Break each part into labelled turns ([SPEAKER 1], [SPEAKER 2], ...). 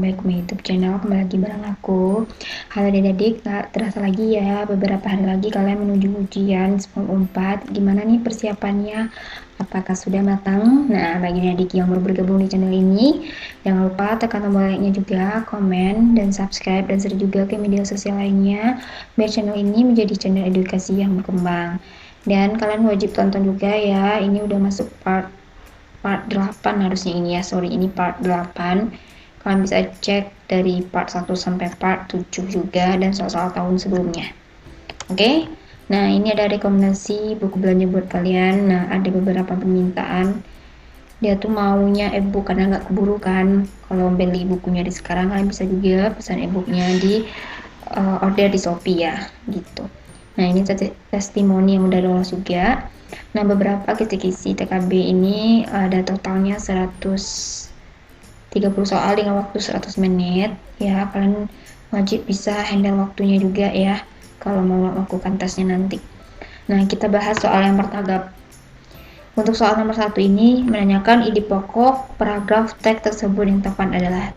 [SPEAKER 1] back ke YouTube channel. Kembali lagi bareng aku. Halo adik-adik, gak terasa lagi ya, beberapa hari lagi kalian menuju ujian SPOM 4. Gimana nih persiapannya? Apakah sudah matang? Nah, bagi adik yang baru bergabung di channel ini, jangan lupa tekan tombol like-nya juga, komen, dan subscribe, dan share juga ke media sosial lainnya, biar channel ini menjadi channel edukasi yang berkembang. Dan kalian wajib tonton juga ya, ini udah masuk part 8 harusnya ini ya, ini part 8. Kalian bisa cek dari part 1 sampai part 7 juga, dan soal-soal tahun sebelumnya. Oke, nah ini ada rekomendasi buku belanja buat kalian. Nah, ada beberapa permintaan, dia tuh maunya ebook karena nggak keburu kan. Kalau beli bukunya di sekarang, kalian bisa juga pesan ebooknya di order di Shopee ya, gitu. Nah, ini testimoni yang udah lolos juga. Nah, beberapa kisi-kisi TKB ini ada totalnya 130 soal dengan waktu 100 menit ya. Kalian wajib bisa handle waktunya juga ya kalau mau melakukan tesnya nanti. Nah, kita bahas soal yang pertama. Untuk soal nomor 1 ini menanyakan ide pokok paragraf teks tersebut yang tepat adalah.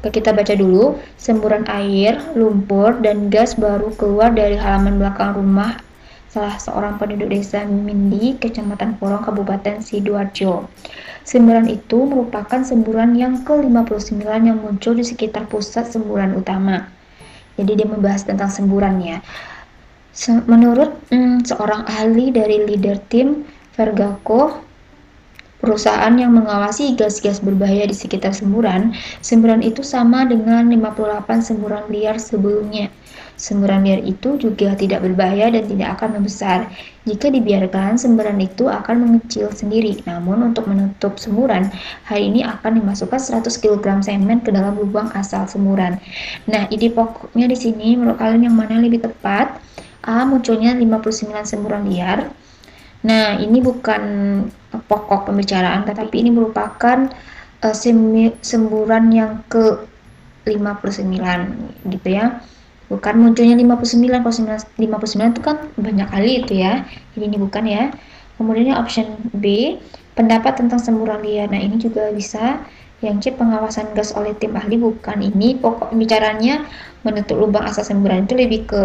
[SPEAKER 1] Kita baca dulu. Semburan air, lumpur, dan gas baru keluar dari halaman belakang rumah salah seorang penduduk desa Mindi, Kecamatan Porong, Kabupaten Sidoarjo. Semburan itu merupakan semburan yang ke-59 yang muncul di sekitar pusat semburan utama. Jadi dia membahas tentang semburan ya. Menurut seorang ahli dari leader tim Vergaco, perusahaan yang mengawasi gas-gas berbahaya di sekitar semburan itu sama dengan 58 semburan liar sebelumnya. Semburan liar itu juga tidak berbahaya dan tidak akan membesar. Jika dibiarkan, semburan itu akan mengecil sendiri. Namun untuk menutup semburan, hari ini akan dimasukkan 100 kg semen ke dalam lubang asal semburan. Nah, ide pokoknya di sini menurut kalian yang mana lebih tepat? A. Munculnya 59 semburan liar. Nah, ini bukan pokok pembicaraan, tapi ini merupakan semburan yang ke-59 gitu ya. Bukan munculnya 59, kalau 59 itu kan banyak kali itu ya. Jadi ini bukan ya. Kemudian option B, pendapat tentang semburan liar. Nah, ini juga bisa. Yang C, pengawasan gas oleh tim ahli, bukan. Ini pokok pembicaranya menutup lubang asal semburan itu lebih ke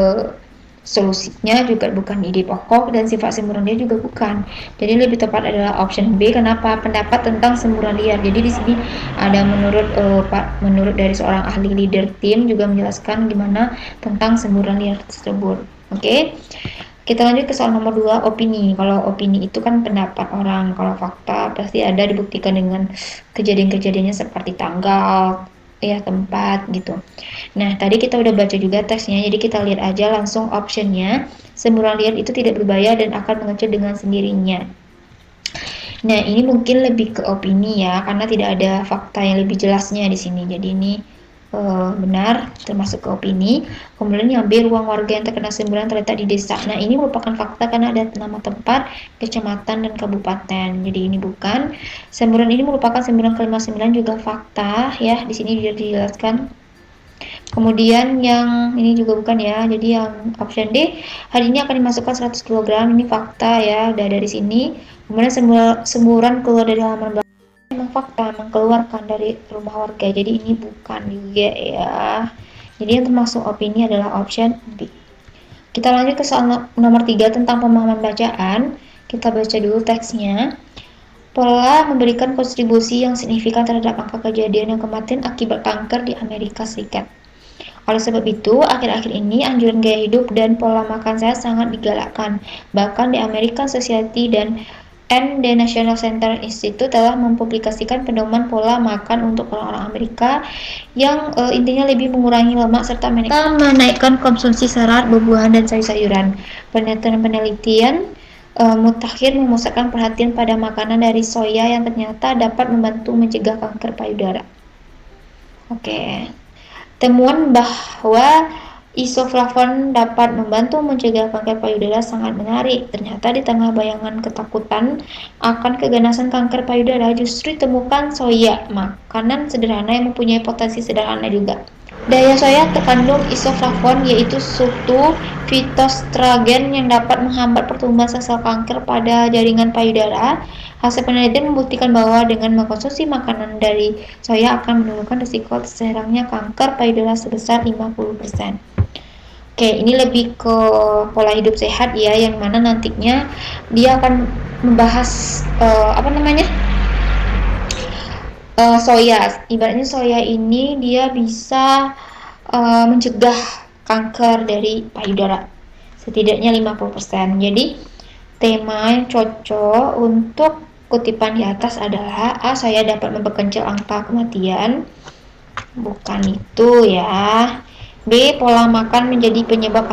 [SPEAKER 1] solusinya, juga bukan ide pokok, dan sifat semburan liar juga bukan. Jadi lebih tepat adalah option B. Kenapa? Pendapat tentang semburan liar. Jadi di sini ada menurut dari seorang ahli leader tim juga menjelaskan gimana tentang semburan liar tersebut. Oke. Kita lanjut ke soal nomor 2, opini. Kalau opini itu kan pendapat orang, kalau fakta pasti ada dibuktikan dengan kejadian-kejadiannya seperti tanggal, ya, tempat gitu. Nah, tadi kita udah baca juga teksnya, jadi kita lihat aja langsung optionnya. Semburan liar itu tidak berbahaya dan akan mengecil dengan sendirinya. Nah, ini mungkin lebih ke opini ya, karena tidak ada fakta yang lebih jelasnya di sini. Jadi ini benar, termasuk ke opini. Kemudian yang B, ruang warga yang terkena semburan terletak di desa. Nah, ini merupakan fakta karena ada nama tempat, kecamatan, dan kabupaten. Jadi ini bukan. Semburan ini merupakan semburan ke-59 juga fakta ya. Di sini juga dijelaskan. Kemudian yang ini juga bukan ya. Jadi yang option D, hari ini akan dimasukkan 100 kg. Ini fakta ya, udah dari sini. Kemudian semburan keluar dari halaman belakang. Memang fakta, mengeluarkan dari rumah warga. Jadi ini bukan juga ya. Jadi yang termasuk opini adalah option B. Kita lanjut ke soal nomor 3 tentang pemahaman bacaan. Kita baca dulu teksnya. Pola memberikan kontribusi yang signifikan terhadap angka kejadian dan kematian akibat kanker di Amerika Serikat. Oleh sebab itu, akhir-akhir ini anjuran gaya hidup dan pola makan sehat sangat digalakkan. Bahkan di American Society dan The National Center Institute telah mempublikasikan pedoman pola makan untuk orang-orang Amerika yang intinya lebih mengurangi lemak serta menaikkan konsumsi serat, buah-buahan, dan sayur-sayuran. Penelitian mutakhir memusatkan perhatian pada makanan dari soya yang ternyata dapat membantu mencegah kanker payudara. Oke. Temuan bahwa isoflavon dapat membantu mencegah kanker payudara sangat menarik. Ternyata di tengah bayangan ketakutan akan keganasan kanker payudara, justru ditemukan soya, makanan sederhana yang mempunyai potensi sederhana juga.
[SPEAKER 2] Daya soya terkandung isoflavon, yaitu suatu fitoestrogen yang dapat menghambat pertumbuhan sel kanker pada jaringan payudara. Hasil penelitian membuktikan bahwa dengan mengkonsumsi makanan dari soya akan menurunkan risiko terserangnya kanker payudara sebesar 50%. Oke, ini lebih ke pola hidup sehat ya, yang mana nantinya dia akan membahas soya. Ibaratnya soya ini dia bisa mencegah kanker dari payudara setidaknya 50%. Jadi tema yang cocok untuk kutipan di atas adalah A. Soya dapat memperkecil angka kematian. Bukan itu ya. B. Pola makan menjadi penyebab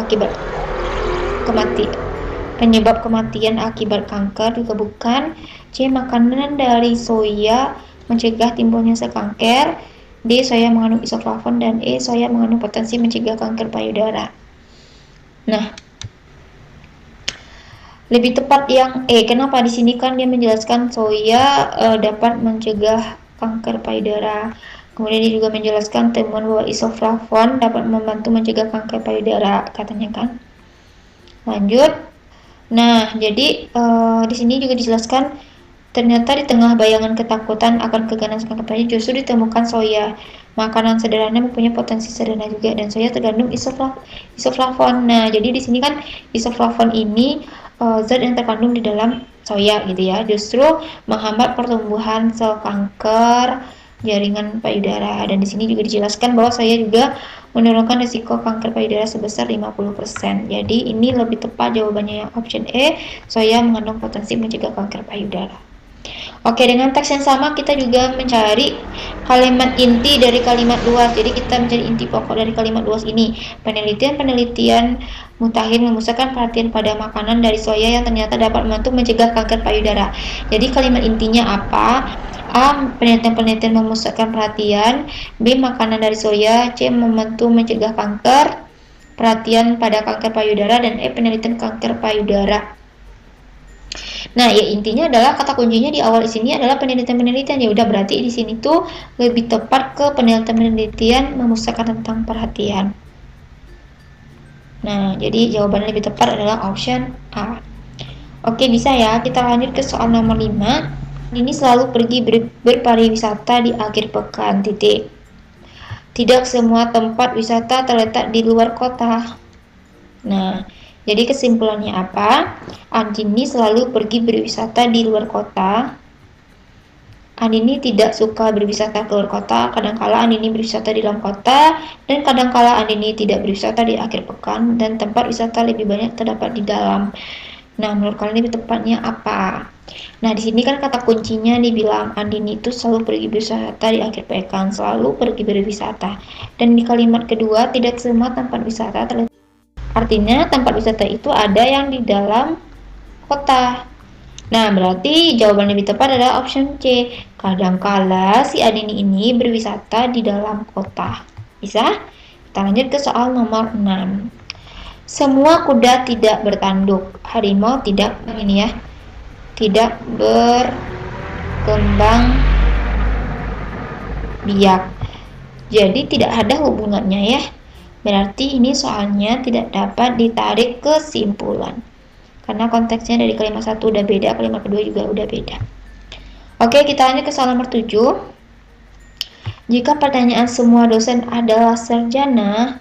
[SPEAKER 2] kematian akibat kanker, juga bukan. C. Makanan dari soya mencegah timbulnya sel kanker. D. Soya mengandung isoflavon, dan E. Soya mengandung potensi mencegah kanker payudara. Nah, lebih tepat yang E. Kenapa? Di sini kan dia menjelaskan soya dapat mencegah kanker payudara. Kemudian dia juga menjelaskan temuan bahwa isoflavon dapat membantu mencegah kanker payudara, katanya kan. Lanjut. Nah, jadi di sini juga dijelaskan ternyata di tengah bayangan ketakutan akan keganasan kanker payudara justru ditemukan soya. Makanan sederhana mempunyai potensi sederhana juga, dan soya terkandung isoflavon. Nah, jadi di sini kan isoflavon ini zat yang terkandung di dalam soya gitu ya, justru menghambat pertumbuhan sel kanker jaringan payudara. Dan di sini juga dijelaskan bahwa soya juga menurunkan risiko kanker payudara sebesar 50%. Jadi ini lebih tepat jawabannya yang option E, soya mengandung potensi mencegah kanker payudara. Oke, dengan teks yang sama kita juga mencari kalimat inti dari kalimat luas. Jadi kita mencari inti pokok dari kalimat luas ini. Penelitian mutakhir memusatkan perhatian pada makanan dari soya yang ternyata dapat membantu mencegah kanker payudara. Jadi kalimat intinya apa? A. Penelitian memusatkan perhatian. B. Makanan dari soya. C. Membantu mencegah kanker perhatian pada kanker payudara. Dan E. Penelitian kanker payudara. Nah, ya intinya adalah kata kuncinya di awal di sini adalah penelitian. Ya udah, berarti di sini tuh lebih tepat ke penelitian memusatkan tentang perhatian. Nah, jadi jawabannya lebih tepat adalah option A. Oke, bisa ya. Kita lanjut ke soal nomor 5. Ini selalu pergi berpariwisata di akhir pekan. Tidak semua tempat wisata terletak di luar kota. Nah, jadi kesimpulannya apa? Andini selalu pergi berwisata di luar kota. Andini tidak suka berwisata ke luar kota. Kadangkala Andini berwisata di dalam kota, dan kadangkala Andini tidak berwisata di akhir pekan, dan tempat wisata lebih banyak terdapat di dalam. Nah, menurut kalian lebih tepatnya apa? Nah, di sini kan kata kuncinya dibilang Andini itu selalu pergi berwisata di akhir pekan, selalu pergi berwisata. Dan di kalimat kedua, tidak semua tempat wisata terletak. Artinya tempat wisata itu ada yang di dalam kota. Nah, berarti jawaban lebih tepat adalah option C. Kadangkala si Andini ini berwisata di dalam kota. Bisa? Kita lanjut ke soal nomor 6. Semua kuda tidak bertanduk. Harimau tidak berkembang biak. Jadi tidak ada hubungannya ya. Berarti ini soalnya tidak dapat ditarik kesimpulan. Karena konteksnya dari kalimat 1 udah beda, kalimat kedua juga udah beda. Oke, kita lanjut ke soal nomor 7. Jika pertanyaan semua dosen adalah sarjana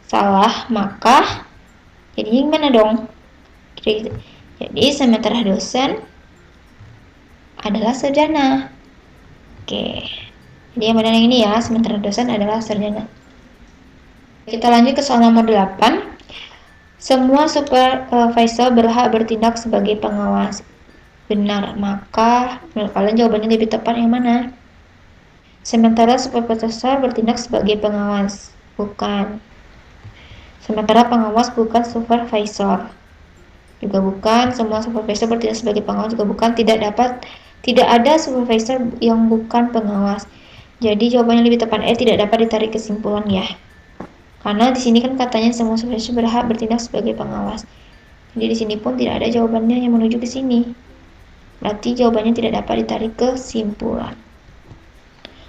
[SPEAKER 2] salah, maka jadinya gimana dong? Jadi sementara dosen adalah sarjana. Oke. Jadi yang benar yang ini ya, sementara dosen adalah sarjana. Kita lanjut ke soal nomor 8. Semua supervisor berhak bertindak sebagai pengawas. Benar, maka menurut kalian jawabannya lebih tepat yang mana? Sementara supervisor bertindak sebagai pengawas. Bukan. Sementara pengawas bukan supervisor. Juga bukan. Semua supervisor bertindak sebagai pengawas juga bukan. Tidak ada supervisor yang bukan pengawas. Jadi jawabannya lebih tepat tidak dapat ditarik kesimpulan ya. Karena di sini kan katanya semua supervisor berhak bertindak sebagai pengawas. Jadi di sini pun tidak ada jawabannya yang menuju ke sini. Berarti jawabannya tidak dapat ditarik kesimpulan.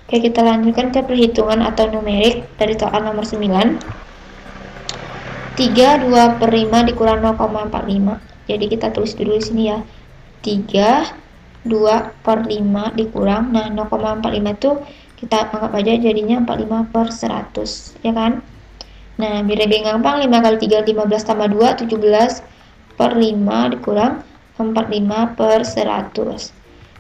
[SPEAKER 2] Oke, kita lanjutkan ke perhitungan atau numerik dari soal nomor 9. 3 2 per 5 dikurang 0,45. Jadi kita tulis dulu di sini ya. 3 2 per 5 dikurang, nah 0,45 itu kita anggap aja jadinya 45 per 100, ya kan? Nah, biar lebih gampang, 5 kali 3 15 tambah 2 17 per 5 dikurang 45 per 100.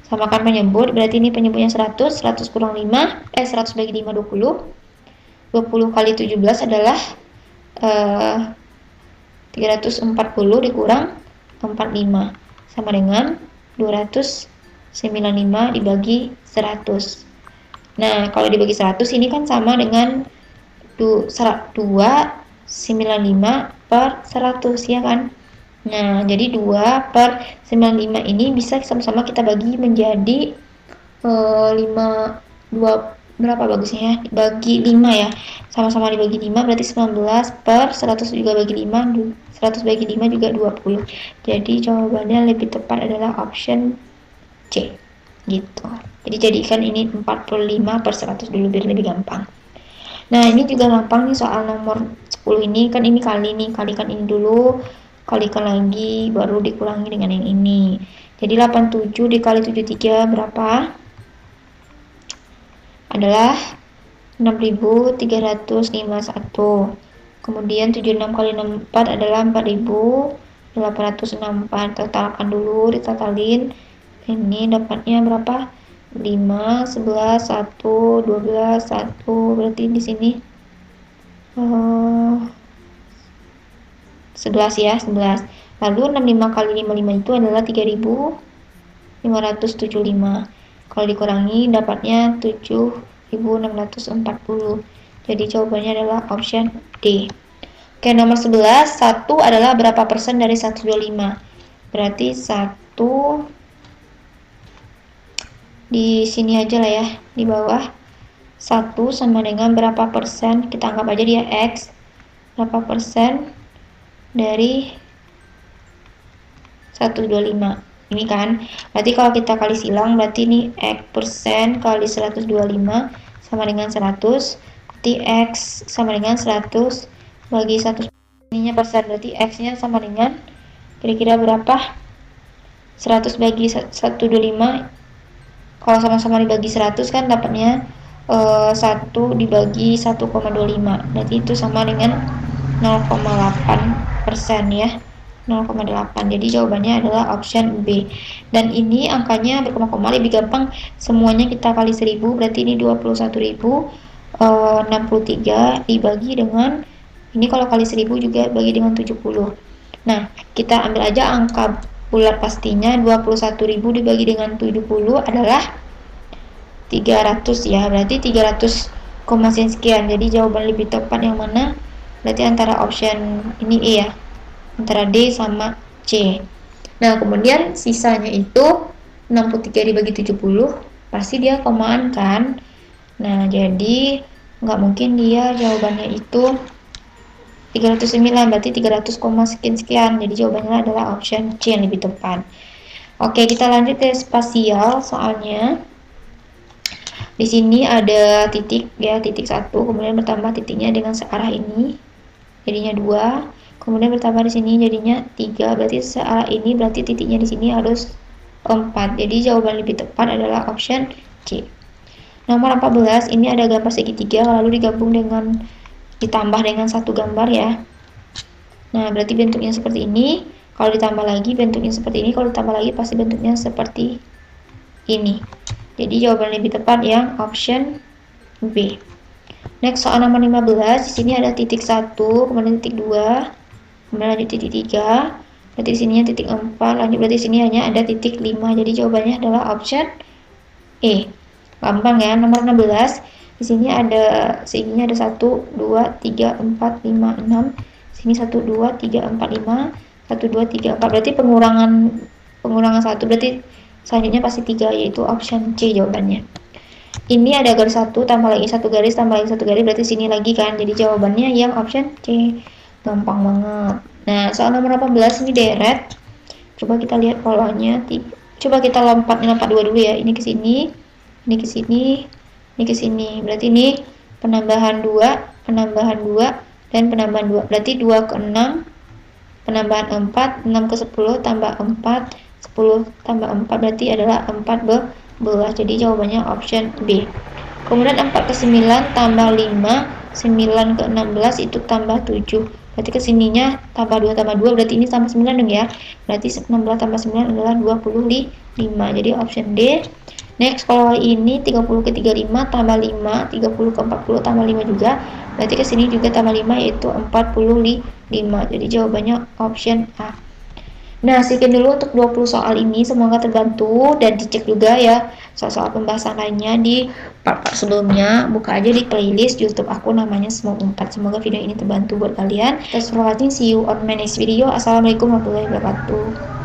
[SPEAKER 2] Samakan penyebut, berarti ini penyebutnya 100, 100 kurang 5, 100 bagi 5 20. 20 kali 17 adalah 340 dikurang 45 sama dengan 295 dibagi 100. Nah, kalau dibagi 100 ini kan sama dengan 295 per 100, ya kan? Nah, jadi 2 per 95 ini bisa sama-sama kita bagi menjadi 5, 2, berapa bagusnya ya? Bagi 5 ya. Sama-sama dibagi 5 berarti 19 per 100 juga bagi 5, 100 bagi 5 juga 20. Jadi jawabannya lebih tepat adalah option C. Gitu. Jadi jadikan ini 45 per 100 dulu biar lebih gampang. Nah, ini juga gampang nih soal nomor 10 ini, kan ini kali nih, kalikan ini dulu, kalikan lagi, baru dikurangi dengan yang ini. Jadi 87 dikali 73 berapa? Adalah 6.351. Kemudian 76 kali 64 adalah 4.864. Totalkan dulu, ditotalin. Ini dapatnya berapa? 5, 11, 1, 12, 1. Berarti di sini 11 ya, 11. Lalu 65 kali 55 itu adalah 3.575. Kalau dikurangi dapatnya 7.640. Jadi jawabannya adalah option D. Oke, nomor 11, 1 adalah berapa persen dari 125? Berarti 1 di sini aja lah ya, di bawah. 1 sama dengan berapa persen? Kita anggap aja dia X. Berapa persen dari 125? Ini kan, berarti kalau kita kali silang, berarti ini X persen kali 125 sama dengan 100. Berarti X sama dengan 100 bagi 100. Ininya persen, berarti X-nya sama dengan kira-kira berapa? 100 bagi 125. Kalau sama-sama dibagi 100 kan dapatnya 1 dibagi 1,25. Berarti itu sama dengan 0,8% ya. 0,8. Jadi jawabannya adalah option B. Dan ini angkanya berkoma-koma, lebih gampang semuanya kita kali 1000, berarti ini 21.063 dibagi dengan ini, kalau kali 1000 juga bagi dengan 70. Nah, kita ambil aja angka bulat pastinya. 21.000 dibagi dengan 70 adalah 300 ya. Berarti 300, sekian. Jadi jawaban lebih tepat yang mana? Berarti antara option ini E ya, antara D sama C. Nah, kemudian sisanya itu 63 dibagi 70, pasti dia komaan kan. Nah, jadi nggak mungkin dia jawabannya itu 309, berarti 300, sekian. Jadi jawabannya adalah option C yang lebih tepat. Oke, kita lanjut ke spasial soalnya. Di sini ada titik ya, titik 1, kemudian bertambah titiknya dengan searah ini, jadinya 2. Kemudian bertambah di sini jadinya 3, berarti searah ini, berarti titiknya di sini harus 4. Jadi jawaban lebih tepat adalah option C. Nomor 14, ini ada gambar segitiga lalu digabung dengan ditambah dengan satu gambar ya. Nah, berarti bentuknya seperti ini. Kalau ditambah lagi bentuknya seperti ini, kalau ditambah lagi pasti bentuknya seperti ini. Jadi jawaban lebih tepat yang option B. Next, soal nomor 15. Di sini ada titik 1, kemudian titik 2, kemudian lanjut titik 3. Berarti di sininya titik 4, lanjut berarti di sini hanya ada titik 5. Jadi jawabannya adalah option E. Gampang ya. Nomor 16. Di sini ada segininya ada 1 2 3 4 5 6. Sini 1 2 3 4 5. 1 2 3 4. Berarti pengurangan 1, berarti selanjutnya pasti 3, yaitu option C jawabannya. Ini ada garis 1 tambah lagi 1 garis tambah lagi 1 garis, berarti sini lagi kan. Jadi jawabannya yang option C. Gampang banget. Nah, soal nomor 18 ini deret. Coba kita lihat polanya. Coba kita lompat dua dulu ya. Ini ke sini, ini ke sini, ini ke sini. Berarti ini penambahan 2, penambahan 2, dan penambahan 2. Berarti 2 ke 6, penambahan 4, 6 ke 10 tambah 4, 10 tambah 4 berarti adalah 14. Jadi jawabannya option B. Kemudian 4 ke 9 tambah 5, 9 ke 16 itu tambah 7. Berarti kesininya tambah 2 tambah 2, berarti ini tambah 9 dong ya. Berarti 16 tambah 9 adalah 25. Jadi option D. Next, kalau ini 30 ke 35 tambah 5, 30 ke 40 tambah 5 juga. Berarti ke sini juga tambah 5 yaitu 45. Jadi jawabannya option A. Nah, sekian dulu untuk 20 soal ini. Semoga terbantu dan dicek juga ya soal-soal pembahasan lainnya di part-part sebelumnya. Buka aja di playlist YouTube aku namanya Semua 4. Semoga video ini terbantu buat kalian. Thanks for watching. See you on my next video. Assalamualaikum warahmatullahi wabarakatuh.